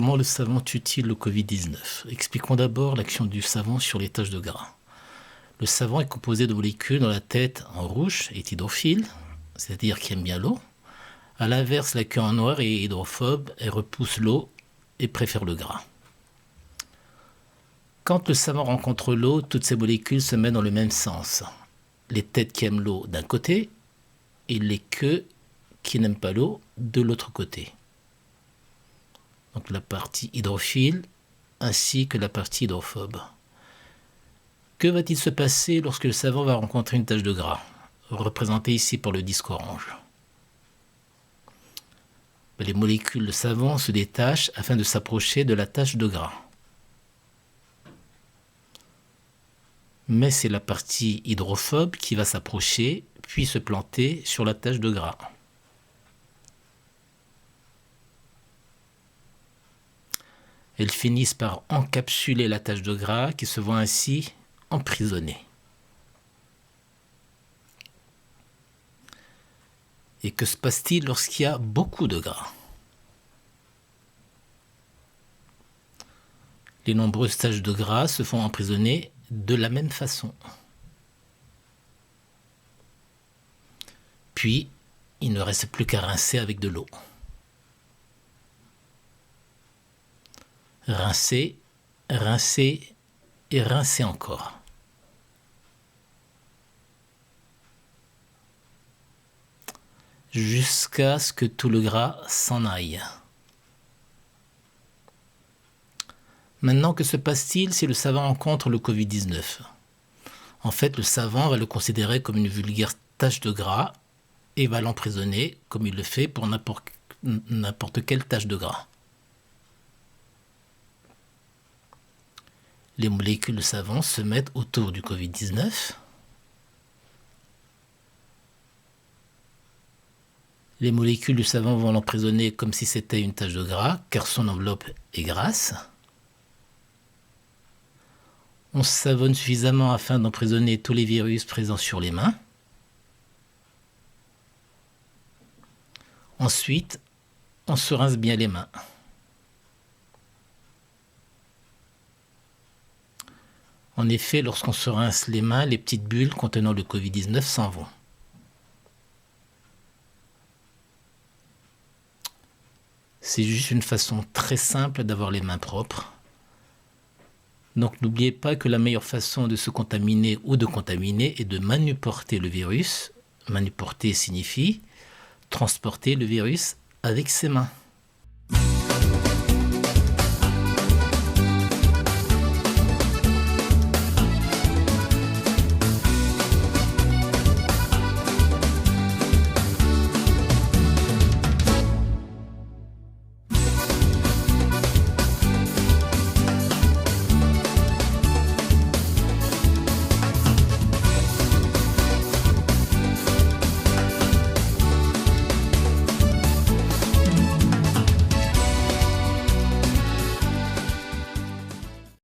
Comment le savon tue-t-il le Covid-19? Expliquons d'abord l'action du savon sur les taches de gras. Le savon est composé de molécules dont la tête en rouge est hydrophile, c'est-à-dire qui aime bien l'eau. À l'inverse, la queue en noir est hydrophobe, elle repousse l'eau et préfère le gras. Quand le savon rencontre l'eau, toutes ces molécules se mettent dans le même sens. Les têtes qui aiment l'eau d'un côté et les queues qui n'aiment pas l'eau de l'autre côté. Donc la partie hydrophile ainsi que la partie hydrophobe. Que va-t-il se passer lorsque le savon va rencontrer une tache de gras, représentée ici par le disque orange? Les molécules de savon se détachent afin de s'approcher de la tache de gras. Mais c'est la partie hydrophobe qui va s'approcher puis se planter sur la tache de gras. Elles finissent par encapsuler la tache de gras qui se voit ainsi emprisonnée. Et que se passe-t-il lorsqu'il y a beaucoup de gras? Les nombreuses taches de gras se font emprisonner de la même façon. Puis, il ne reste plus qu'à rincer avec de l'eau. Rincer, rincer et rincer encore. Jusqu'à ce que tout le gras s'en aille. Maintenant, que se passe-t-il si le savon rencontre le Covid-19? En fait, le savon va le considérer comme une vulgaire tache de gras et va l'emprisonner comme il le fait pour n'importe quelle tache de gras. Les molécules de savon se mettent autour du Covid-19. Les molécules du savon vont l'emprisonner comme si c'était une tache de gras, car son enveloppe est grasse. On savonne suffisamment afin d'emprisonner tous les virus présents sur les mains. Ensuite, on se rince bien les mains. En effet, lorsqu'on se rince les mains, les petites bulles contenant le Covid-19 s'en vont. C'est juste une façon très simple d'avoir les mains propres. Donc n'oubliez pas que la meilleure façon de se contaminer ou de contaminer est de manuporter le virus. Manuporter signifie transporter le virus avec ses mains.